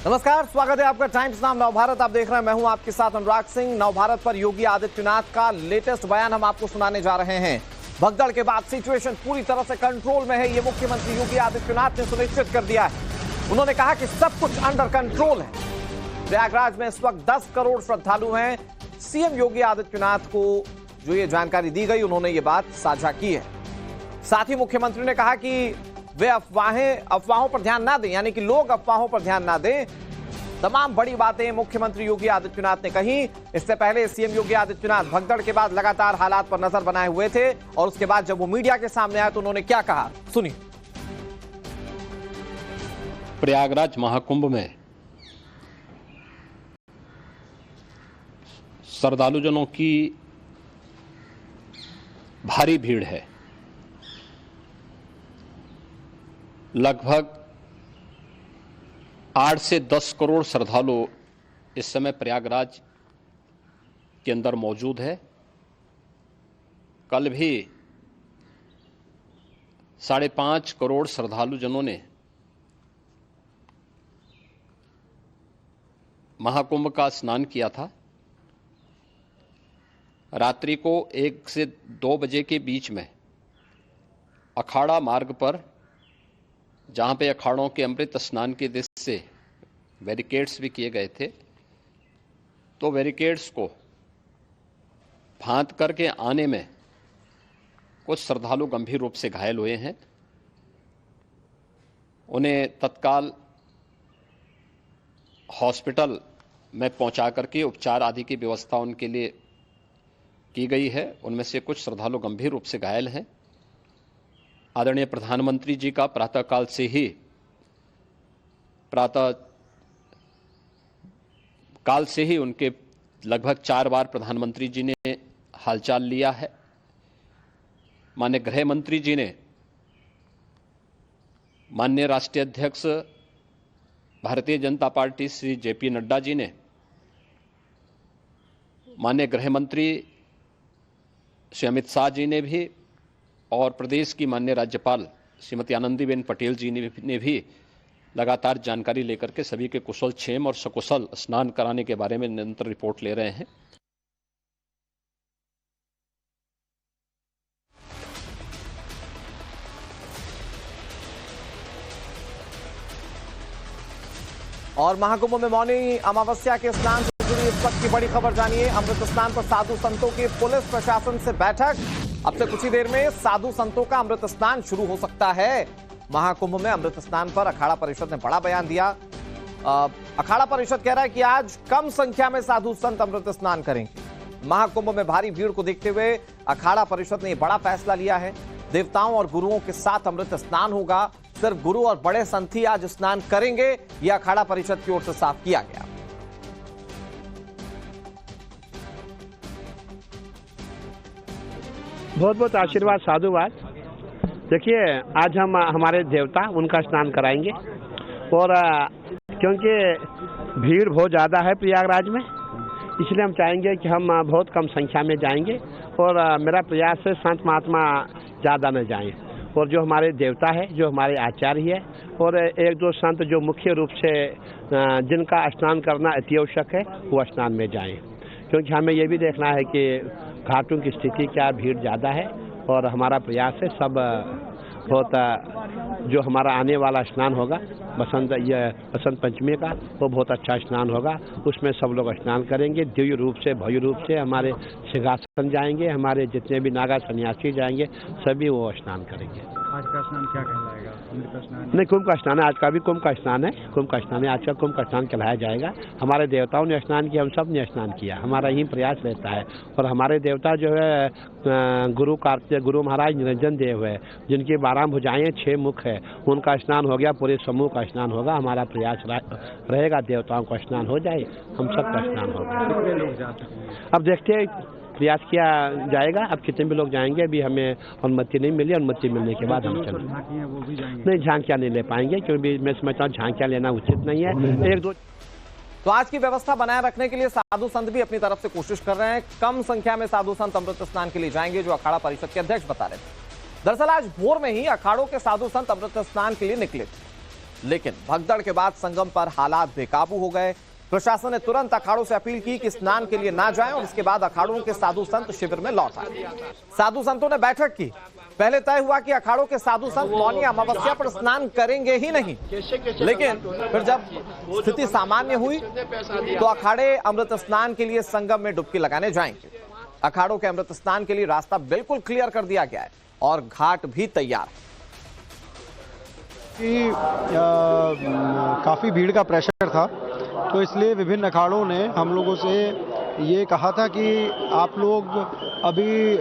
नमस्कार, स्वागत है आपका टाइम्स नाम नवभारत। आप देख रहे हैं, मैं हूं आपके साथ अनुराग सिंह। नवभारत पर योगी आदित्यनाथ का लेटेस्ट बयान हम आपको सुनाने जा रहे हैं। भगदड़ के बाद सिचुएशन पूरी तरह से कंट्रोल में है, ये मुख्यमंत्री योगी आदित्यनाथ ने सुनिश्चित कर दिया है। उन्होंने कहा कि सब कुछ अंडर कंट्रोल है। प्रयागराज में इस वक्त 10 करोड़ श्रद्धालु हैं। सीएम योगी आदित्यनाथ को जो ये जानकारी दी गई, उन्होंने ये बात साझा की है। साथ ही मुख्यमंत्री ने कहा कि वे अफवाहों पर ध्यान ना दें, यानी कि लोग अफवाहों पर ध्यान ना दें। तमाम बड़ी बातें मुख्यमंत्री योगी आदित्यनाथ ने कही। इससे पहले सीएम योगी आदित्यनाथ भगदड़ के बाद लगातार हालात पर नजर बनाए हुए थे और उसके बाद जब वो मीडिया के सामने आए तो उन्होंने क्या कहा, सुनिए। प्रयागराज महाकुंभ में श्रद्धालुजनों की भारी भीड़ है। लगभग 8 से 10 करोड़ श्रद्धालु इस समय प्रयागराज के अंदर मौजूद है। कल भी 5.5 करोड़ श्रद्धालुजनों ने महाकुंभ का स्नान किया था। रात्रि को 1 से 2 बजे के बीच में अखाड़ा मार्ग पर, जहां पे अखाड़ों के अमृत स्नान के दृश्य से बैरिकेड्स भी किए गए थे, तो बैरिकेड्स को फांद करके आने में कुछ श्रद्धालु गंभीर रूप से घायल हुए हैं। उन्हें तत्काल हॉस्पिटल में पहुंचा करके उपचार आदि की व्यवस्था उनके लिए की गई है। उनमें से कुछ श्रद्धालु गंभीर रूप से घायल हैं। आदरणीय प्रधानमंत्री जी का प्रातःकाल से ही उनके लगभग 4 बार प्रधानमंत्री जी ने हालचाल लिया है। माननीय गृह मंत्री जी ने, माननीय राष्ट्रीय अध्यक्ष भारतीय जनता पार्टी श्री जेपी नड्डा जी ने, माननीय गृह मंत्री श्री अमित शाह जी ने भी, और प्रदेश की माननीय राज्यपाल श्रीमती आनंदीबेन पटेल जी ने भी लगातार जानकारी लेकर के सभी के कुशल क्षेम और सकुशल स्नान कराने के बारे में निरंतर रिपोर्ट ले रहे हैं। और महाकुंभ में मौनी अमावस्या के स्नान से जुड़ी इस वक्त की बड़ी खबर जानिए। अमृत स्नान पर साधु संतों की पुलिस प्रशासन से बैठक। अब से कुछ ही देर में साधु संतों का अमृत स्नान शुरू हो सकता है। महाकुंभ में अमृत स्नान पर अखाड़ा परिषद ने बड़ा बयान दिया। अखाड़ा परिषद कह रहा है कि आज कम संख्या में साधु संत अमृत स्नान करेंगे। महाकुंभ में भारी भीड़ को देखते हुए अखाड़ा परिषद ने बड़ा फैसला लिया है। देवताओं और गुरुओं के साथ अमृत स्नान होगा। सिर्फ गुरु और बड़े संत ही आज स्नान करेंगे, यह अखाड़ा परिषद की ओर से साफ किया गया। बहुत बहुत आशीर्वाद, साधुवाद। देखिए, आज हम हमारे देवता उनका स्नान कराएंगे और क्योंकि भीड़ बहुत ज़्यादा है प्रयागराज में, इसलिए हम चाहेंगे कि हम बहुत कम संख्या में जाएंगे और मेरा प्रयास है संत महात्मा ज़्यादा न जाएं, और जो हमारे देवता है, जो हमारे आचार्य है, और 1-2 संत जो मुख्य रूप से जिनका स्नान करना अति आवश्यक है, वो स्नान में जाएं। क्योंकि हमें ये भी देखना है कि घाटों की स्थिति क्या, भीड़ ज़्यादा है, और हमारा प्रयास है सब बहुत जो हमारा आने वाला स्नान होगा बसंत पंचमी का, वो बहुत अच्छा स्नान होगा। उसमें सब लोग स्नान करेंगे, दिव्य रूप से, भव्य रूप से। हमारे सिंहासन जाएंगे, हमारे जितने भी नागा सन्यासी जाएंगे, सभी वो स्नान करेंगे। आज का स्नान क्या कहलाएगा? अमृत स्नान नहीं, कुंभ का स्नान है। आज का भी कुंभ का स्नान है। कुंभ का स्नान है, आज का कुंभ का स्नान कहलाया जाएगा। हमारे देवताओं ने स्नान किया, हम सब ने स्नान किया। हमारा यही प्रयास रहता है। और हमारे देवता जो है गुरु महाराज निरंजन देव है, जिनकी 12 भुजाएं, 6 मुख है, उनका स्नान हो गया। पूरे समूह का स्नान होगा। हमारा प्रयास रहेगा देवताओं का स्नान हो जाए, हम सब का स्नान होगा। कितने लोग जा सकते हैं? अब देखते हैं, प्रयास किया जाएगा। अब कितने भी लोग जाएंगे, अभी हमें अनुमति नहीं मिली। अनुमति मिलने के बाद हम चलेंगे। वो भी जाएंगे? नहीं, झांकियाँ नहीं ले पाएंगे, क्योंकि मैं समझता हूँ झांकियाँ लेना उचित नहीं है। 1-2 तो आज की व्यवस्था बनाए रखने के लिए साधु संत भी अपनी तरफ से कोशिश कर रहे हैं। कम संख्या में साधु संत अमृत स्नान के लिए जाएंगे, जो अखाड़ा परिषद के अध्यक्ष बता रहे थे। दरअसल आज भोर में ही अखाड़ों के साधु संत अमृत स्नान के लिए निकले थे। लेकिन भगदड़ के बाद संगम पर हालात बेकाबू हो गए। प्रशासन ने तुरंत अखाड़ों से अपील की कि स्नान के लिए ना जाएं और इसके बाद अखाड़ों के साधु संत शिविर में लौट आए। साधु संतों ने बैठक की। पहले तय हुआ कि अखाड़ों के साधु संत मौनी अमावस्या पर स्नान करेंगे ही नहीं, लेकिन फिर जब स्थिति सामान्य हुई तो अखाड़े अमृत स्नान के लिए संगम में डुबकी लगाने जाएंगे। अखाड़ों के अमृत स्नान के लिए रास्ता बिल्कुल क्लियर कर दिया गया है और घाट भी तैयार है। काफ़ी भीड़ का प्रेशर था, तो इसलिए विभिन्न अखाड़ों ने हम लोगों से ये कहा था कि आप लोग अभी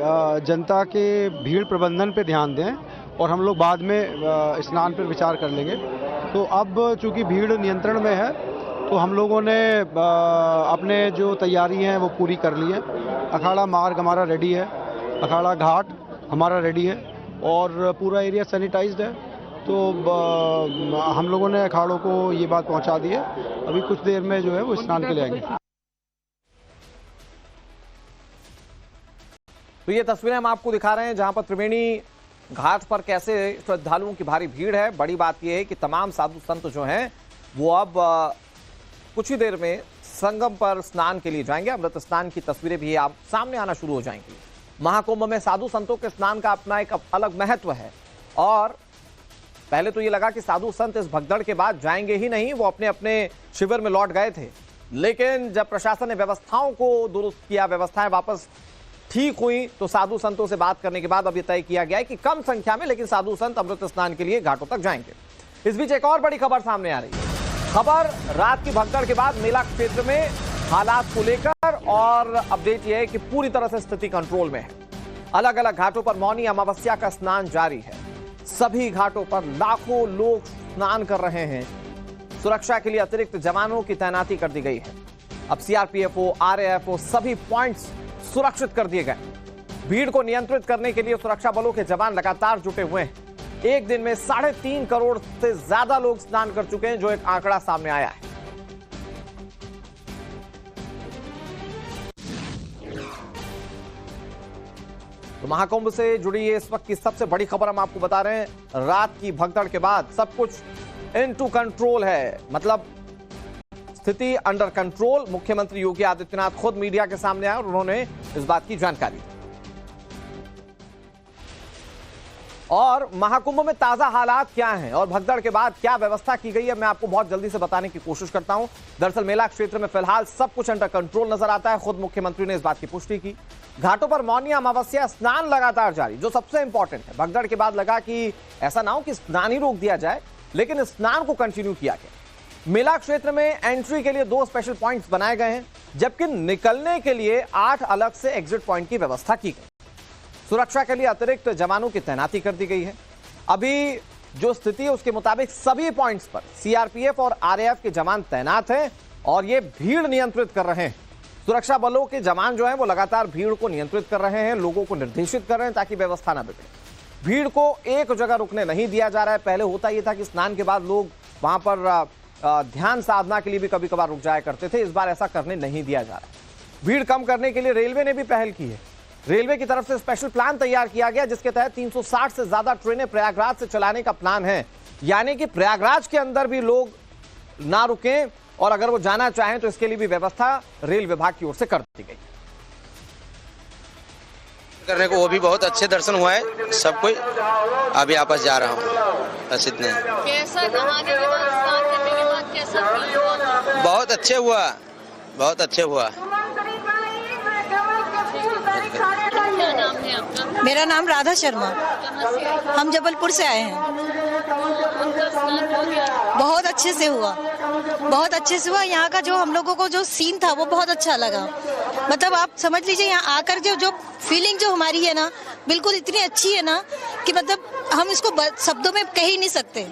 जनता के भीड़ प्रबंधन पे ध्यान दें और हम लोग बाद में स्नान पर विचार कर लेंगे। तो अब चूंकि भीड़ नियंत्रण में है तो हम लोगों ने अपने जो तैयारी हैं वो पूरी कर ली है। अखाड़ा मार्ग हमारा रेडी है, अखाड़ा घाट हमारा रेडी है और पूरा एरिया सैनिटाइज्ड है। तो हम लोगों ने अखाड़ों को ये बात पहुंचा दी है। अभी कुछ देर में जो है वो स्नान के लिए आएंगे। तो ये तस्वीरें हम आपको दिखा रहे हैं जहां पर त्रिवेणी घाट पर कैसे श्रद्धालुओं की भारी भीड़ है। बड़ी बात यह है कि तमाम साधु संत जो हैं वो अब कुछ ही देर में संगम पर स्नान के लिए जाएंगे। अमृत स्नान की तस्वीरें भी आप सामने आना शुरू हो जाएंगी। महाकुंभ में साधु संतों के स्नान का अपना एक अलग महत्व है और पहले तो ये लगा कि साधु संत इस भगदड़ के बाद जाएंगे ही नहीं, वो अपने अपने शिविर में लौट गए थे। लेकिन जब प्रशासन ने व्यवस्थाओं को दुरुस्त किया, व्यवस्थाएं वापस ठीक हुई, तो साधु संतों से बात करने के बाद अब ये तय किया गया है कि कम संख्या में लेकिन साधु संत अमृत स्नान के लिए घाटों तक जाएंगे। इस बीच एक और बड़ी खबर सामने आ रही है। खबर रात की भगदड़ के बाद मेला क्षेत्र में हालात को लेकर, और अपडेट यह है कि पूरी तरह से स्थिति कंट्रोल में है। अलग अलग घाटों पर मौनी अमावस्या का स्नान जारी है। सभी घाटों पर लाखों लोग स्नान कर रहे हैं। सुरक्षा के लिए अतिरिक्त जवानों की तैनाती कर दी गई है। अब सीआरपीएफओ, आरएएफओ सभी पॉइंट्स सुरक्षित कर दिए गए। भीड़ को नियंत्रित करने के लिए सुरक्षा बलों के जवान लगातार जुटे हुए हैं। एक दिन में 3.5 करोड़ से ज्यादा लोग स्नान कर चुके हैं, जो एक आंकड़ा सामने आया है। तो महाकुंभ से जुड़ी ये इस वक्त की सबसे बड़ी खबर हम आपको बता रहे हैं। रात की भगदड़ के बाद सब कुछ इनटू कंट्रोल है, मतलब स्थिति अंडर कंट्रोल। मुख्यमंत्री योगी आदित्यनाथ खुद मीडिया के सामने आए और उन्होंने इस बात की जानकारी दी। और महाकुंभ में ताजा हालात क्या हैं और भगदड़ के बाद क्या व्यवस्था की गई है, मैं आपको बहुत जल्दी से बताने की कोशिश करता हूं। दरअसल मेला क्षेत्र में फिलहाल सब कुछ अंडर कंट्रोल नजर आता है। खुद मुख्यमंत्री ने इस बात की पुष्टि की। घाटों पर मौनी अमावस्या स्नान लगातार जारी, जो सबसे इंपॉर्टेंट है। भगदड़ के बाद लगा कि ऐसा ना हो कि स्नान ही रोक दिया जाए, लेकिन स्नान को कंटिन्यू किया गया। मेला क्षेत्र में एंट्री के लिए 2 स्पेशल पॉइंट्स बनाए गए हैं, जबकि निकलने के लिए 8 अलग से एग्जिट पॉइंट की व्यवस्था की गई। सुरक्षा के लिए अतिरिक्त जवानों की तैनाती कर दी गई है। अभी जो स्थिति है उसके मुताबिक सभी पॉइंट्स पर सीआरपीएफ और आरएएफ के जवान तैनात हैं और ये भीड़ नियंत्रित कर रहे हैं। सुरक्षा बलों के जवान जो हैं वो लगातार भीड़ को नियंत्रित कर रहे हैं, लोगों को निर्देशित कर रहे हैं ताकि व्यवस्था ना बिगड़े। भीड़ को एक जगह रुकने नहीं दिया जा रहा है। पहले होता यह था कि स्नान के बाद लोग वहां पर ध्यान साधना के लिए भी कभी कभार रुक जाया करते थे। इस बार ऐसा करने नहीं दिया जा रहा है। भीड़ कम करने के लिए रेलवे ने भी पहल की है। रेलवे की तरफ से स्पेशल प्लान तैयार किया गया, जिसके तहत 360 से ज्यादा ट्रेनें प्रयागराज से चलाने का प्लान है। यानी कि प्रयागराज के अंदर भी लोग ना रुकें और अगर वो जाना चाहें तो इसके लिए भी व्यवस्था रेल विभाग की ओर से कर दी गई करने को। वो भी बहुत अच्छे दर्शन हुआ है सब कोई। अभी वापस जा रहा हूँ, बस इतने। कैसा नहाने के बाद, स्नान करने के बाद कैसा फील हुआ? बहुत अच्छे हुआ, बहुत अच्छे हुआ। क्या नाम है आपका? मेरा नाम राधा शर्मा। कहाँ से आए? हम जबलपुर से आए हैं। उनका स्नान हो गया? बहुत अच्छे से हुआ, बहुत अच्छे से हुआ। यहाँ का जो हम लोगों को जो सीन था वो बहुत अच्छा लगा। मतलब आप समझ लीजिए यहाँ आकर जो फीलिंग जो हमारी है ना, बिल्कुल इतनी अच्छी है ना कि मतलब हम इसको शब्दों में कह ही नहीं सकते।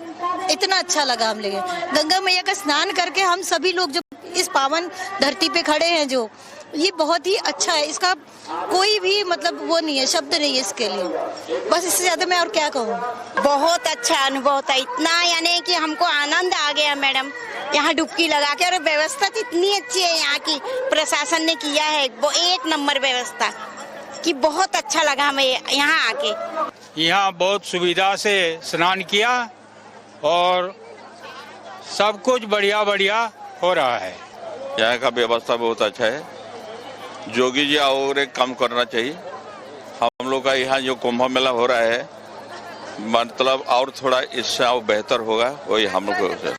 इतना अच्छा लगा। हम लोग गंगा मैया का स्नान करके हम सभी लोग जो इस पावन धरती पे खड़े हैं, जो ये बहुत ही अच्छा है। इसका कोई भी मतलब वो नहीं है, शब्द नहीं है इसके लिए। बस इससे ज्यादा मैं और क्या कहूँ। बहुत अच्छा अनुभव था, इतना यानी कि हमको आनंद आ गया मैडम यहाँ डुबकी लगा के। और व्यवस्था इतनी अच्छी है यहाँ की, प्रशासन ने किया है वो 1 नंबर व्यवस्था कि बहुत अच्छा लगा हमें यहाँ आके। यहाँ बहुत सुविधा से स्नान किया और सब कुछ बढ़िया बढ़िया हो रहा है। यहाँ का व्यवस्था बहुत अच्छा है। जोगी जी और एक काम करना चाहिए। हम लोग का यहाँ जो कुंभ मेला हो रहा है, मतलब और थोड़ा इससे और बेहतर होगा, वही हम लोग को।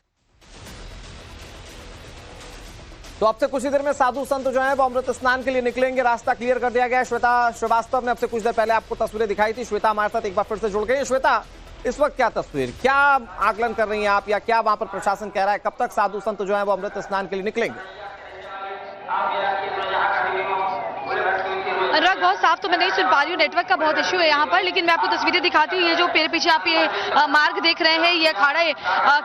तो अब से कुछ ही देर में साधु संत जो है वो अमृत स्नान के लिए निकलेंगे। रास्ता क्लियर कर दिया गया है। श्वेता श्रीवास्तव ने अब से कुछ देर पहले आपको तस्वीरें दिखाई थी। श्वेता हमारे साथ एक बार फिर से जुड़ गई। श्वेता, इस वक्त क्या तस्वीर, क्या आकलन कर रही हैं आप, या क्या वहां पर प्रशासन कह रहा है, कब तक साधु संत जो है वो अमृत स्नान के लिए निकलेंगे? अनुराग, बहुत साफ तो मैं नहीं सुन पा रही हूँ, नेटवर्क का बहुत इश्यू है यहाँ पर, लेकिन मैं आपको तस्वीरें दिखाती हूँ। ये जो मेरे पीछे आप ये मार्ग देख रहे हैं, ये अखाड़े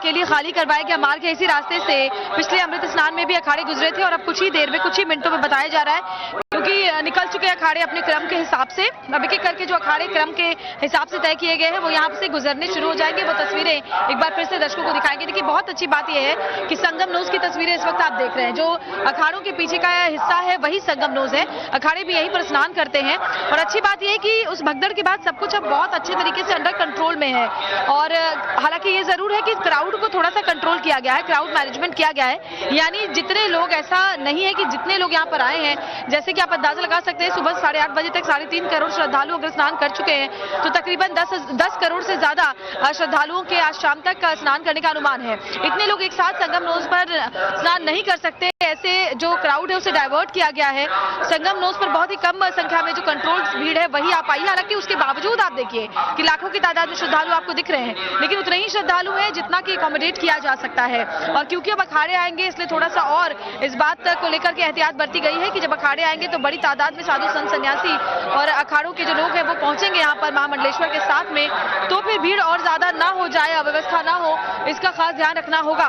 के लिए खाली करवाया गया मार्ग है। इसी रास्ते से पिछले अमृत स्नान में भी अखाड़े गुजरे थे और अब कुछ ही देर में, कुछ ही मिनटों में बताया जा रहा है, क्योंकि निकल चुके अखाड़े अपने क्रम के हिसाब से। अब एक एक करके जो अखाड़े क्रम के हिसाब से तय किए गए हैं वो यहाँ से गुजरने शुरू हो जाएंगे। वो तस्वीरें एक बार फिर से दर्शकों को दिखाएंगे। देखिए, बहुत अच्छी बात यह है कि संगम नोज की तस्वीरें इस वक्त आप देख रहे हैं। जो अखाड़ों के पीछे का हिस्सा है वही संगम नोज है। अखाड़े भी यहीं पर स्नान करते हैं और अच्छी बात यह है कि उस भगदड़ के बाद सब कुछ अब बहुत अच्छे तरीके से अंडर कंट्रोल में है। और हालांकि ये जरूर है कि क्राउड को थोड़ा सा कंट्रोल किया गया है, क्राउड मैनेजमेंट किया गया है। यानी जितने लोग, ऐसा नहीं है कि जितने लोग यहाँ पर आए हैं, जैसे कि आप अंदाजा लगा सकते हैं, सुबह 8:30 बजे तक 3.5 करोड़ श्रद्धालु अगर स्नान कर चुके हैं तो तकरीबन 10 करोड़ से ज्यादा श्रद्धालुओं के आज शाम तक स्नान करने का अनुमान है। इतने लोग एक साथ संगम नोज पर स्नान नहीं कर सकते, ऐसे जो क्राउड है उसे डाइवर्ट किया गया है। संगम नोज पर बहुत ही कम संख्या में जो कंट्रोल भीड़ है वही आ पाई। हालांकि उसके बावजूद आप देखिए कि लाखों की तादाद में श्रद्धालु आपको दिख रहे हैं, लेकिन उतने ही श्रद्धालु हैं जितना कि अकोमोडेट किया जा सकता है। और क्योंकि अब अखाड़े आएंगे इसलिए थोड़ा सा और इस बात को लेकर के एहतियात बरती गई है कि जब अखाड़े आएंगे तो बड़ी तादाद में साधु संत सन्यासी और अखाड़ों के जो लोग हैं वो पहुंचेंगे यहाँ पर महामंडलेश्वर के साथ में, तो फिर भीड़ और ज्यादा ना हो जाए, अव्यवस्था ना हो, इसका खास ध्यान रखना होगा।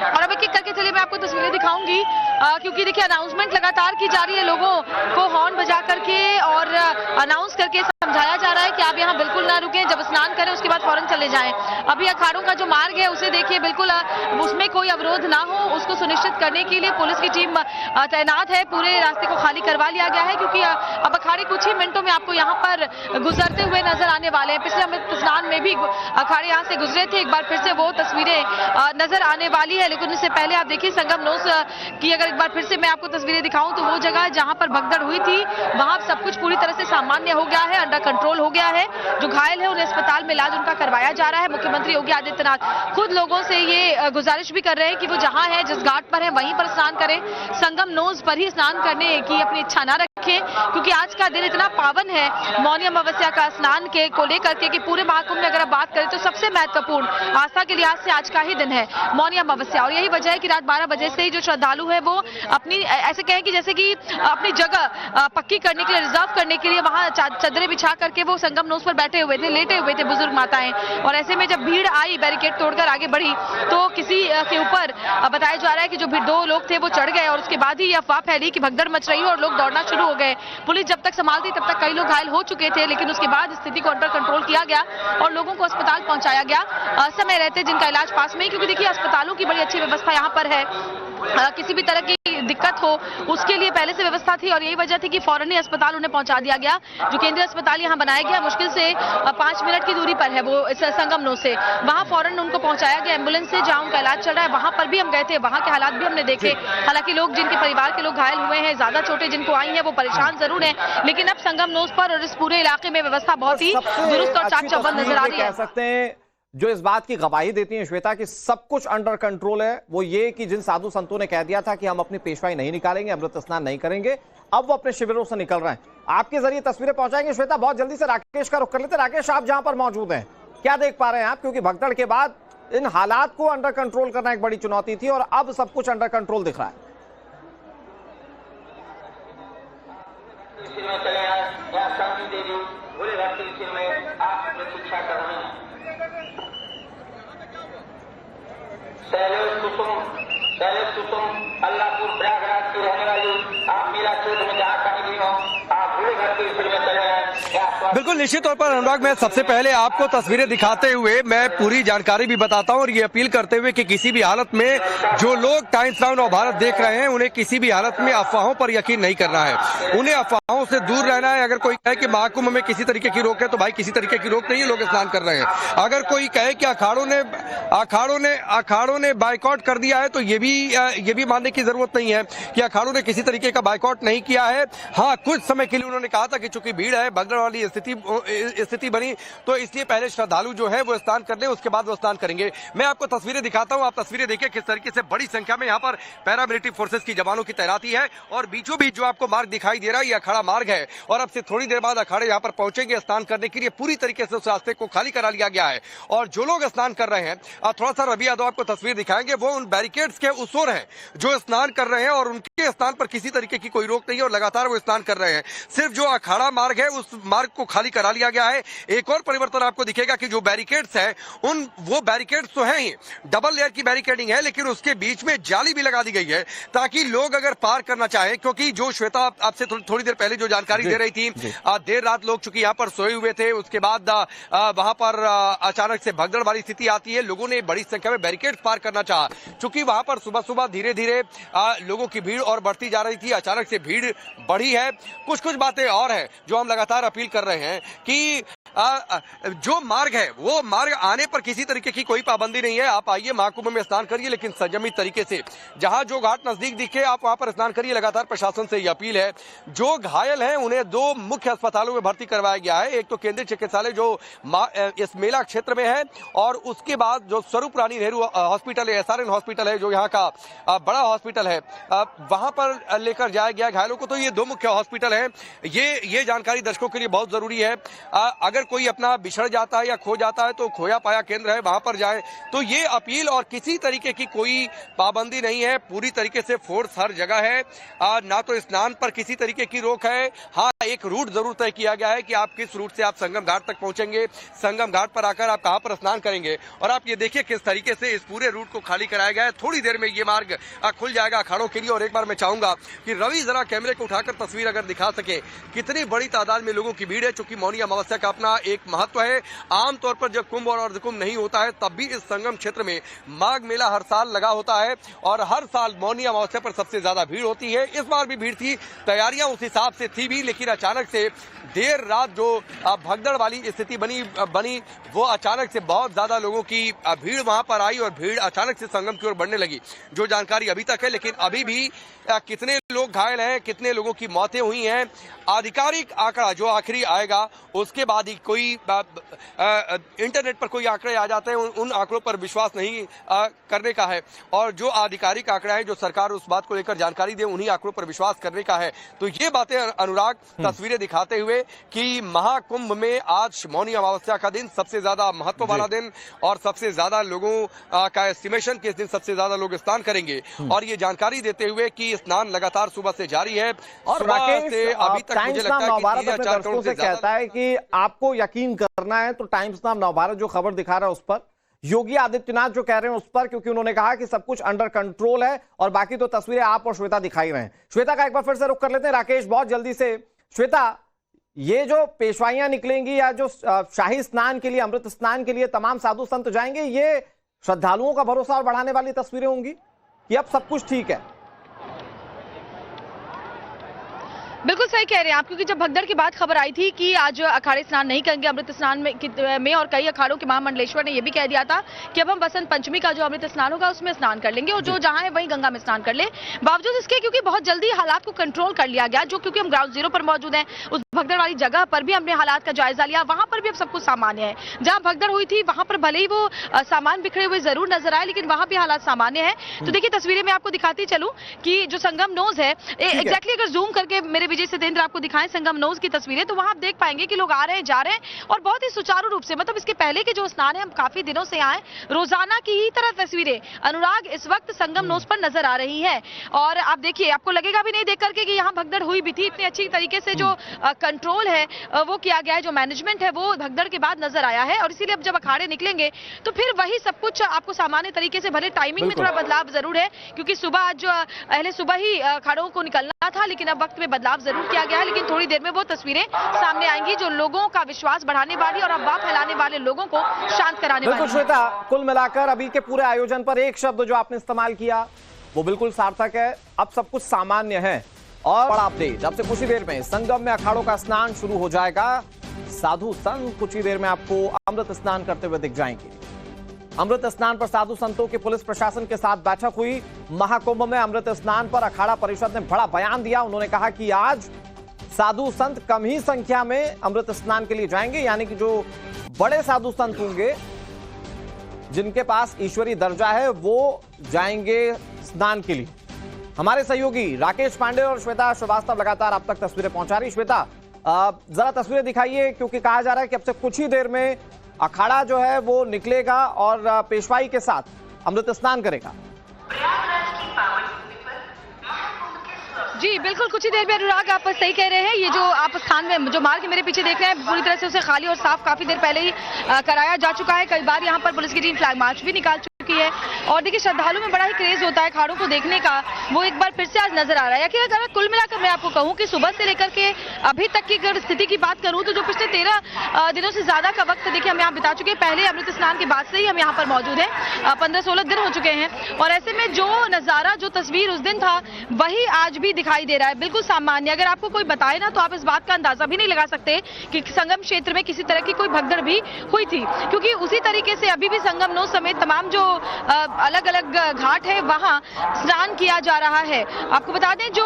और अब एक एक करके चलिए मैं आपको तस्वीरें दिखाऊंगी, क्योंकि देखिए अनाउंसमेंट लगातार की जा रही है। लोगों को हॉर्न बजा करके और अनाउंस करके समझाया जा रहा है कि आप यहाँ बिल्कुल ना रुकें, जब स्नान करें उसके बाद फौरन चले जाएं। अभी अखाड़ों का जो मार्ग है उसे देखिए, बिल्कुल उसमें कोई अवरोध ना हो, उसको सुनिश्चित करने के लिए पुलिस की टीम तैनात है। पूरे रास्ते को खाली करवा लिया गया है, क्योंकि अब अखाड़े कुछ ही मिनटों में आपको यहाँ पर गुजरते हुए नजर आने वाले हैं। पिछले अमृत स्नान में भी अखाड़े यहाँ से गुजरे थे, एक बार फिर से वो तस्वीरें नजर आने वाली है। लेकिन इससे पहले आप देखिए संगम नोज की अगर एक बार फिर से मैं आपको तस्वीरें दिखाऊं तो वो जगह जहां पर भगदड़ हुई थी वहां सब कुछ पूरी तरह से सामान्य हो गया है, अंडर कंट्रोल हो गया है। जो घायल है उन्हें अस्पताल में इलाज उनका करवाया जा रहा है। मुख्यमंत्री योगी आदित्यनाथ खुद लोगों से ये गुजारिश भी कर रहे हैं कि वो जहां है, जिस घाट पर है वहीं पर स्नान करें, संगम नोज पर ही स्नान करने की अपनी इच्छा न रखें, क्योंकि आज का दिन इतना पावन है मौनी अमावस्या का स्नान के को लेकर के कि पूरे महाकुंभ में अगर आप बात करें तो सबसे महत्वपूर्ण आस्था के लिहाज से आज का ही दिन है मौनी अमावस्या। और यही वजह है कि रात 12 बजे से ही जो श्रद्धालु है वो अपनी, ऐसे कहें कि जैसे कि अपनी जगह पक्की करने के लिए, रिजर्व करने के लिए वहां चादरें बिछा करके वो संगम नोज पर बैठे हुए थे, लेटे हुए थे बुजुर्ग माताएं। और ऐसे में जब भीड़ आई, बैरिकेड तोड़कर आगे बढ़ी, तो किसी के ऊपर बताया जा रहा है कि जो 2 लोग थे वो चढ़ गए और उसके बाद ही ये अफवाह फैली कि भगदड़ मच रही है और लोग दौड़ना शुरू हो गए। पुलिस जब तक संभालती तब तक कई लोग घायल हो चुके थे, लेकिन उसके बाद स्थिति को अंडर कंट्रोल किया गया और लोगों को अस्पताल पहुंचाया गया समय रहते, जिनका इलाज पास में ही, क्योंकि देखिए अस्पतालों की बड़ी अच्छी व्यवस्था यहाँ पर है। किसी भी तरह की दिक्कत हो उसके लिए पहले से व्यवस्था थी और यही वजह थी कि फौरन ही अस्पताल उन्हें पहुंचा दिया गया। जो केंद्रीय अस्पताल यहाँ बनाया गया मुश्किल से 5 मिनट की दूरी पर है वो इस संगम नोज से, वहां फौरन उनको पहुंचाया गया एम्बुलेंस से, जहां उनका इलाज चल रहा है। वहां पर भी हम गए थे, वहां के हालात भी हमने देखे। हालांकि लोग, जिनके परिवार के लोग घायल हुए हैं, ज्यादा चोटें जिनको आई हैं, वो परेशान जरूर है, लेकिन अब संगम नोज पर और इस पूरे इलाके में व्यवस्था बहुत ही दुरुस्त और चाक चौबंद नजर आ रही है। कह सकते हैं जो इस बात की गवाही देती हैं श्वेता कि सब कुछ अंडर कंट्रोल है, वो ये कि जिन साधु संतों ने कह दिया था कि हम अपनी पेशवाई नहीं निकालेंगे, अमृत स्नान नहीं करेंगे, अब वो अपने शिविरों से निकल रहे हैं। आपके जरिए तस्वीरें पहुंचाएंगे श्वेता। बहुत जल्दी से राकेश का रुख कर लेते। राकेश, आप जहां पर मौजूद हैं क्या देख पा रहे हैं आप, क्योंकि भगदड़ के बाद इन हालात को अंडर कंट्रोल करना एक बड़ी चुनौती थी और अब सब कुछ अंडर कंट्रोल दिख रहा है। शैलेश कुसुम अल्लाहपुर प्रयागराज की रहने वाली, आप मेला क्षेत्र में जहाँ कहीं भी हो, आप भूले घर के में चले आए। बिल्कुल निश्चित तौर पर अनुराग, मैं सबसे पहले आपको तस्वीरें दिखाते हुए मैं पूरी जानकारी भी बताता हूं और ये अपील करते हुए कि किसी भी हालत में जो लोग टाइम्स नाउ नवभारत देख रहे हैं उन्हें किसी भी हालत में अफवाहों पर यकीन नहीं करना है, उन्हें अफवाहों से दूर रहना है। अगर कोई कहे कि महाकुंभ में किसी तरीके की रोक है तो भाई किसी तरीके की रोक नहीं है, लोग स्नान कर रहे हैं। अगर कोई कहे कि अखाड़ों ने बाइकआउट कर दिया है तो ये भी मानने की जरूरत नहीं है कि अखाड़ों ने किसी तरीके का बाइकआउट नहीं किया है। हाँ, कुछ समय के लिए उन्होंने कहा था कि चूंकि भीड़ है, भगदड़ वाली स्थिति बनी तो इसलिए पहले श्रद्धालु जो है वो स्नान कर ले, उसके बाद वो स्नान करेंगे। मैं आपको तस्वीरें दिखाता हूं, आप तस्वीरें देखिए किस तरीके से बड़ी संख्या में यहाँ पर पैरामिलिट्री फोर्सेस की जवानों की तैनाती है और बीचों बीच जो आपको मार्ग दिखाई दे रहा है ये अखाड़ा मार्ग है और अब से थोड़ी देर बाद अखाड़े यहाँ पर पहुंचेंगे स्नान करने के लिए। पूरी तरीके से उस रास्ते को खाली करा लिया गया है और जो लोग स्नान कर रहे हैं, थोड़ा सा रवि यादव आपको तस्वीर दिखाएंगे, वो उन बैरिकेड्स के उस ओर है जो स्नान कर रहे हैं और उनके स्नान पर किसी तरीके की कोई रोक नहीं है और लगातार वो स्नान कर रहे हैं। सिर्फ जो अखाड़ा मार्ग है उस मार्ग को खाली करा लिया गया है। एक और परिवर्तन आपको दिखेगा कि जो बैरिकेड्स है वो बैरिकेड्स तो हैं ही, डबल लेयर की बैरिकेडिंग है, लेकिन उसके बीच में जाली भी लगा दी गई है ताकि लोग अगर पार करना चाहे, क्योंकि जो श्वेता आपसे थोड़ी देर पहले जो जानकारी दे रही थी, देर रात लोग चूंकि यहाँ पर सोए हुए थे, उसके बाद वहां पर अचानक से भगदड़ वाली स्थिति आती है, लोगों ने बड़ी संख्या में बैरिकेड पार करना चाहा। चूंकि वहां पर सुबह सुबह धीरे धीरे लोगों की भीड़ और बढ़ती जा रही थी, अचानक से भीड़ बढ़ी है। कुछ बातें और है जो हम लगातार अपील कर रहे हैं कि जो मार्ग है वो मार्ग आने पर किसी तरीके की कोई पाबंदी नहीं है। आप आइए महाकुंभ में स्नान करिए, लेकिन संयमित तरीके से। जहां जो घाट नजदीक दिखे आप वहां पर स्नान करिए। लगातार प्रशासन से यह अपील है। जो घायल हैं उन्हें 2 मुख्य अस्पतालों में भर्ती करवाया गया है। एक तो केंद्रीय चिकित्सालय जो इस मेला क्षेत्र में है और उसके बाद जो स्वरूप रानी नेहरू हॉस्पिटल है, SRN हॉस्पिटल है जो यहाँ का बड़ा हॉस्पिटल है, वहां पर लेकर जाया गया घायलों को। तो ये 2 मुख्य हॉस्पिटल है। ये जानकारी दर्शकों के लिए बहुत जरूरी है। अगर कोई अपना बिछड़ जाता है या खो जाता है तो खोया पाया केंद्र है, वहां पर जाए। तो ये अपील और किसी तरीके की कोई पाबंदी नहीं है। पूरी तरीके से फोर्स हर जगह है। ना तो स्नान पर किसी तरीके की रोक है। हाँ, एक रूट जरूर तय किया गया है कि आप किस रूट से आप संगम घाट तक पहुंचेंगे, संगम घाट पर आकर आप कहां पर स्नान करेंगे। और आप ये देखिए किस तरीके से इस पूरे रूट को खाली कराया गया है। थोड़ी देर में ये मार्ग खुल जाएगा अखाड़ों के लिए। और एक बार मैं चाहूंगा कि रवि जरा कैमरे को उठाकर तस्वीर अगर दिखा सके कितनी बड़ी तादाद में लोगों की भीड़ है। चूंकि मौनी अमावस्या का अपना एक महत्व है। आमतौर पर जब कुंभ और अर्धकुंभ नहीं होता है तब भी इस संगम क्षेत्र में माघ मेला हर साल लगा होता है और हर साल मौनी अमावस्या पर सबसे ज्यादा भीड़ होती है। इस बार भी भीड़ थी, तैयारियां उस हिसाब से थी भी, लेकिन अचानक से देर रात जो भगदड़ वाली स्थिति बनी वो अचानक से बहुत ज्यादा लोगों की भीड़ वहां पर आई और भीड़ अचानक से संगम की ओर बढ़ने लगी। जो जानकारी अभी तक है, लेकिन अभी भी कितने लोग घायल हैं, कितने लोगों की मौतें हुई हैं, आधिकारिक आंकड़ा जो आखिरी आएगा उसके बाद ही कोई इंटरनेट पर कोई आंकड़े आ जाते हैं, उन आंकड़ों पर विश्वास नहीं करने का है। और जो आधिकारिक आंकड़ा है, जो सरकार उस बात को लेकर जानकारी दे, उन्हीं आंकड़ों पर विश्वास करने का है। तो ये बातें अनुराग तस्वीरें दिखाते हुए कि महाकुंभ में आज मौनी अमावस्या का दिन सबसे ज्यादा महत्व वाला दिन और सबसे ज्यादा लोगों का एस्टिमेशन कि इस दिन सबसे ज्यादा लोग स्नान करेंगे। और ये जानकारी देते हुए कि स्नान लगातार सुबह से जारी है और राकेश, से अभी तक मुझे लगता है कि 3 या 4 करोड़ से कहता है कि आपको यकीन करना है तो टाइम्स नाउ नवभारत जो खबर दिखा रहा है उस पर, योगी आदित्यनाथ जो कह रहे हैं उस पर, क्योंकि उन्होंने कहा कि सब कुछ अंडर कंट्रोल है और बाकी तो तस्वीरें आप और श्वेता दिखाई रहे हैं। श्वेता का एक बार फिर से रुख कर लेते हैं राकेश बहुत जल्दी से। श्वेता, ये जो पेशवाइयां निकलेंगी या जो शाही स्नान के लिए, अमृत स्नान के लिए तमाम साधु संत जाएंगे, ये श्रद्धालुओं का भरोसा और बढ़ाने वाली तस्वीरें होंगी कि अब सब कुछ ठीक है? बिल्कुल सही कह रहे हैं आप, क्योंकि जब भगदड़ के बाद खबर आई थी कि आज अखाड़े स्नान नहीं करेंगे अमृत स्नान में और कई अखाड़ों के महामंडलेश्वर ने यह भी कह दिया था कि अब हम बसंत पंचमी का जो अमृत स्नान होगा उसमें स्नान कर लेंगे और जो जहां है वहीं गंगा में स्नान कर ले। बावजूद इसके क्योंकि बहुत जल्दी हालात को कंट्रोल कर लिया गया, जो क्योंकि हम ग्राउंड जीरो पर मौजूद हैं, उस भगदड़ वाली जगह पर भी हमने हालात का जायजा लिया, वहां पर भी अब सब कुछ सामान्य है। जहां भगदड़ हुई थी वहां पर भले ही वो सामान बिखरे हुए जरूर नजर आए, लेकिन वहां भी हालात सामान्य है। तो देखिए तस्वीरें में आपको दिखाती चलूं कि जो संगम नोज है, एग्जैक्टली अगर जूम करके मेरे विजय सिद्धेंद्र आपको दिखाएं संगम नोज की तस्वीरें, तो वहां आप देख पाएंगे कि लोग आ रहे हैं, जा रहे हैं और बहुत ही सुचारू रूप से। मतलब इसके पहले के जो स्नान है, हम काफी दिनों से आए, रोजाना की ही तरह तस्वीरें अनुराग इस वक्त संगम नोज पर नजर आ रही है। और आप देखिए, आपको लगेगा भी नहीं देख करके कि यहाँ भगदड़ हुई भी थी। इतनी अच्छी तरीके से जो कंट्रोल है वो किया गया है, जो मैनेजमेंट है वो भगदड़ के बाद नजर आया है। और इसीलिए अब जब अखाड़े निकलेंगे तो फिर वही सब कुछ आपको सामान्य तरीके से, भले टाइमिंग में थोड़ा बदलाव जरूर है, क्योंकि सुबह आज पहले सुबह ही अखाड़ों को निकलना था, लेकिन अब वक्त में बदलाव साफ जरूर किया गया है, लेकिन थोड़ी देर में वो तस्वीरें सामने आएंगी जो लोगों का विश्वास बढ़ाने वाली और अफवाह फैलाने वाले लोगों को शांत कराने वाली। बिल्कुल श्वेता, कुल मिलाकर अभी के पूरे आयोजन पर एक शब्द जो आपने इस्तेमाल किया वो बिल्कुल सार्थक है। अब सब कुछ सामान्य है। और बड़ा अपडेट, अब से कुछ ही देर में संगम में अखाड़ों का स्नान शुरू हो जाएगा। साधु संत कुछ ही देर में आपको अमृत स्नान करते हुए दिख जाएंगे। अमृत स्नान पर साधु संतों की पुलिस प्रशासन के साथ बैठक हुई। महाकुंभ में अमृत स्नान पर अखाड़ा परिषद ने बड़ा बयान दिया। उन्होंने कहा कि आज साधु संत कम ही संख्या में अमृत स्नान के लिए जाएंगे, यानी कि जो बड़े साधु संत होंगे जिनके पास ईश्वरीय दर्जा है वो जाएंगे स्नान के लिए। हमारे सहयोगी राकेश पांडे और श्वेता श्रीवास्तव लगातार आप तक तस्वीरें पहुंचा रही। श्वेता, जरा तस्वीरें दिखाइए, क्योंकि कहा जा रहा है कि अब से कुछ ही देर में अखाड़ा जो है वो निकलेगा और पेशवाई के साथ अमृत स्नान करेगा। जी बिल्कुल, कुछ ही देर में अनुराग आप सही कह रहे हैं। ये जो आप स्थान में जो मार्ग मेरे पीछे देख रहे हैं पूरी तरह से उसे खाली और साफ काफी देर पहले ही कराया जा चुका है। कई बार यहाँ पर पुलिस की टीम फ्लैग मार्च भी निकाल चुकी है। और देखिए, श्रद्धालु में बड़ा ही क्रेज होता है अखाड़ों को देखने का, वो एक बार फिर से आज नजर आ रहा है। कि अगर कुल मिलाकर मैं आपको कहूँ कि सुबह से लेकर के अभी तक की अगर स्थिति की बात करूँ तो जो पिछले 13 दिनों से ज्यादा का वक्त देखिए हम यहाँ बिता चुके हैं। पहले अमृत स्नान के बाद से ही हम यहाँ पर मौजूद हैं, 15-16 दिन हो चुके हैं। और ऐसे में जो नजारा, जो तस्वीर उस दिन था वही आज भी दिखाई दे रहा है, बिल्कुल सामान्य। अगर आपको कोई बताए ना तो आप इस बात का अंदाजा भी नहीं लगा सकते कि संगम क्षेत्र में किसी तरह की कोई भगदड़ भी हुई थी, क्योंकि उसी तरीके से अभी भी संगम नौ समेत तमाम जो अलग अलग घाट है वहां स्नान किया जा रहा है। आपको बता दें, जो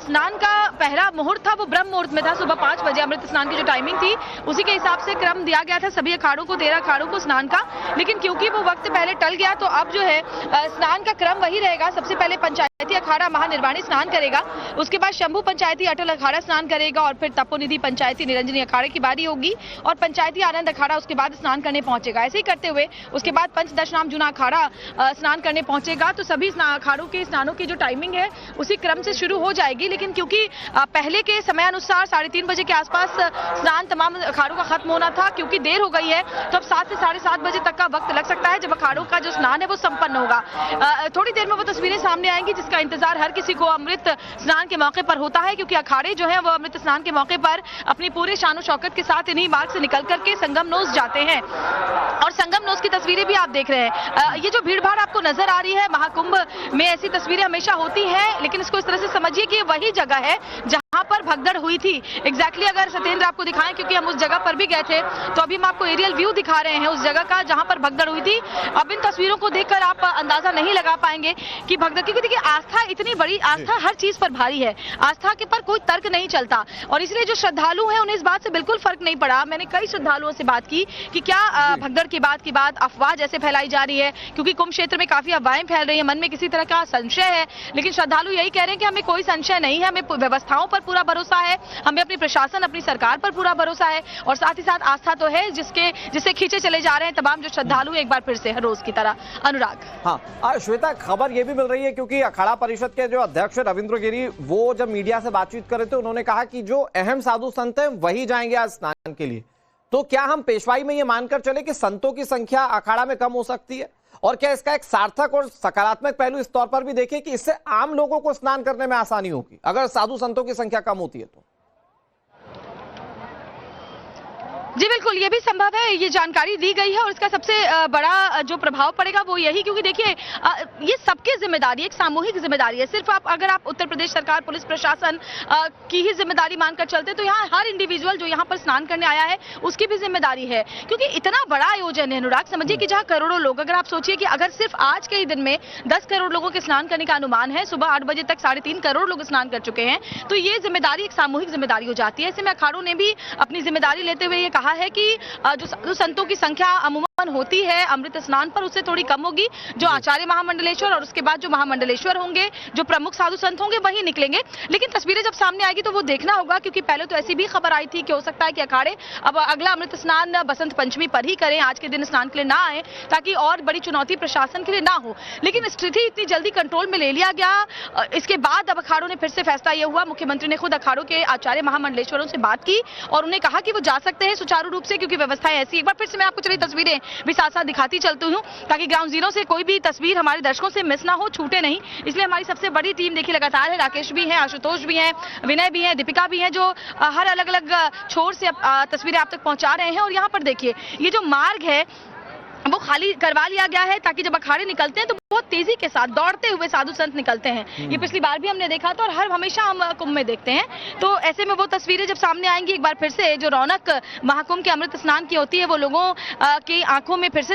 स्नान का पहला मुहूर्त था वो ब्रह्म मुहूर्त में था। सुबह 5 बजे अमृत स्नान की जो टाइमिंग थी उसी के हिसाब से क्रम दिया गया था सभी अखाड़ों को, 13 अखाड़ों को स्नान का। लेकिन क्योंकि वो वक्त पहले टल गया तो अब जो है स्नान का क्रम वही रहेगा। सबसे पहले पंचायती अखाड़ा महानिर्वाणी स्नान करेगा, उसके बाद शंभू पंचायती अटल अखाड़ा स्नान करेगा और फिर तपोनिधि पंचायती निरंजनी अखाड़े की बारी होगी और पंचायती आनंद अखाड़ा उसके बाद स्नान करने पहुंचेगा। ऐसे ही करते हुए उसके बाद पंचदशनाम जूना अखाड़ा स्नान करने पहुंचेगा। तो सभी अखाड़ों के स्नानों की जो टाइमिंग है उसी क्रम से शुरू हो जाएगी। लेकिन क्योंकि पहले के समय अनुसार 3:30 बजे के आसपास स्नान तमाम अखाड़ों का खत्म होना था, क्योंकि देर हो गई है तो अब 7 से 7:30 बजे तक का वक्त लग सकता है जब अखाड़ों का जो स्नान है वो संपन्न होगा। थोड़ी देर में वो तस्वीरें सामने आएंगी जिसका इंतजार हर किसी को अमृत स्नान के मौके पर होता है, क्योंकि अखाड़े जो है वो अमृत स्नान के मौके पर अपनी पूरे शान शौकत के साथ इन्हीं मार्ग से निकल करके संगम नोस जाते हैं। और संगम नोस की तस्वीरें भी आप देख रहे हैं। ये जो भीड़ भाड़ आपको नजर आ रही है, महाकुंभ में ऐसी तस्वीरें हमेशा होती हैं, लेकिन इसको इस तरह से समझिए कि वही जगह है जहां पर भगदड़ हुई थी। एग्जैक्टली अगर सत्येंद्र आपको दिखाएं, क्योंकि हम उस जगह पर भी गए थे, तो अभी हम आपको एरियल व्यू दिखा रहे हैं उस जगह का जहां पर भगदड़ हुई थी। अब इन तस्वीरों को देखकर आप अंदाजा नहीं लगा पाएंगे कि भगदड़, क्योंकि देखिए आस्था इतनी बड़ी, आस्था हर चीज पर भारी है, आस्था के पर कोई तर्क नहीं चलता। और इसलिए जो श्रद्धालु हैं उन्हें इस बात से बिल्कुल फर्क नहीं पड़ा। मैंने कई श्रद्धालुओं से बात की कि क्या भगदड़ की बात अफवाह जैसे फैलाई जा रही है, क्योंकि कुंभ क्षेत्र में काफी अफवाहें फैल रही है, मन में किसी तरह का संशय है। लेकिन श्रद्धालु यही कह रहे हैं कि हमें कोई संशय नहीं है, हमें व्यवस्थाओं पर पूरा भरोसा है, हमें अपनी प्रशासन, अपनी सरकार पर पूरा भरोसा है और साथ ही साथ आस्था तो है जिसे खींचे चले जा रहे हैं तमाम जो श्रद्धालु एक बार फिर से हर रोज की तरह। अनुराग। हाँ श्वेता, खबर ये भी मिल रही है क्योंकि अखाड़ा परिषद के जो अध्यक्ष रविंद्र गिरी वो जब मीडिया से बातचीत कर रहे थे उन्होंने कहा कि जो अहम साधु संत हैं वही जाएंगे आज स्नान के लिए। तो क्या हम पेशवाई में ये मानकर चले कि संतों की संख्या अखाड़ा में कम हो सकती है? और क्या इसका एक सार्थक और सकारात्मक पहलू इस तौर पर भी देखिए कि इससे आम लोगों को स्नान करने में आसानी होगी अगर साधु संतों की संख्या कम होती है तो? जी बिल्कुल, ये भी संभव है, ये जानकारी दी गई है और इसका सबसे बड़ा जो प्रभाव पड़ेगा वो यही, क्योंकि देखिए ये सबकी जिम्मेदारी, एक सामूहिक जिम्मेदारी है। सिर्फ अगर आप उत्तर प्रदेश सरकार, पुलिस प्रशासन की ही जिम्मेदारी मानकर चलते तो यहाँ हर इंडिविजुअल जो यहाँ पर स्नान करने आया है उसकी भी जिम्मेदारी है, क्योंकि इतना बड़ा आयोजन है। अनुराग, समझिए कि जहाँ करोड़ों लोग, अगर आप सोचिए कि अगर सिर्फ आज के ही दिन में 10 करोड़ लोगों के स्नान करने का अनुमान है, सुबह 8 बजे तक 3.5 करोड़ लोग स्नान कर चुके हैं, तो ये जिम्मेदारी एक सामूहिक जिम्मेदारी हो जाती है। ऐसे में अखाड़ों ने भी अपनी जिम्मेदारी लेते हुए ये कहा है कि जो साधु संतों की संख्या अमूमन होती है अमृत स्नान पर उससे थोड़ी कम होगी। जो आचार्य महामंडलेश्वर और उसके बाद जो महामंडलेश्वर होंगे, जो प्रमुख साधु संत होंगे वही निकलेंगे। लेकिन तस्वीरें जब सामने आएगी तो वो देखना होगा, क्योंकि पहले तो ऐसी भी खबर आई थी कि हो सकता है कि अखाड़े अब अगला अमृत स्नान बसंत पंचमी पर ही करें, आज के दिन स्नान के लिए ना आए, ताकि और बड़ी चुनौती प्रशासन के लिए ना हो। लेकिन स्थिति इतनी जल्दी कंट्रोल में ले लिया गया। इसके बाद अब अखाड़ों ने फिर से फैसला यह हुआ, मुख्यमंत्री ने खुद अखाड़ों के आचार्य महामंडलेश्वरों से बात की और उन्हें कहा कि वो जा सकते हैं सुचारू रूप से, क्योंकि व्यवस्थाएं ऐसी। एक बार फिर से मैं आपको चलिए तस्वीरें भी साथ साथ दिखाती चलती हूँ, ताकि ग्राउंड जीरो से कोई भी तस्वीर हमारे दर्शकों से मिस ना हो, छूटे नहीं। इसलिए हमारी सबसे बड़ी टीम देखिए लगातार है, राकेश भी है, आशुतोष भी है, विनय भी है, दीपिका भी है, जो हर अलग अलग छोर से तस्वीरें आप तक पहुंचा रहे हैं। और यहाँ पर देखिए ये जो मार्ग है वो खाली करवा लिया गया है, ताकि जब अखाड़े निकलते हैं तो बहुत तेजी के साथ दौड़ते हुए साधु संत निकलते हैं। ये पिछली बार भी हमने देखा था और हर हमेशा हम कुंभ में देखते हैं। तो ऐसे में वो तस्वीरें जब सामने आएंगी, एक बार फिर से जो रौनक महाकुंभ के अमृत स्नान की होती है वो लोगों की आंखों में फिर से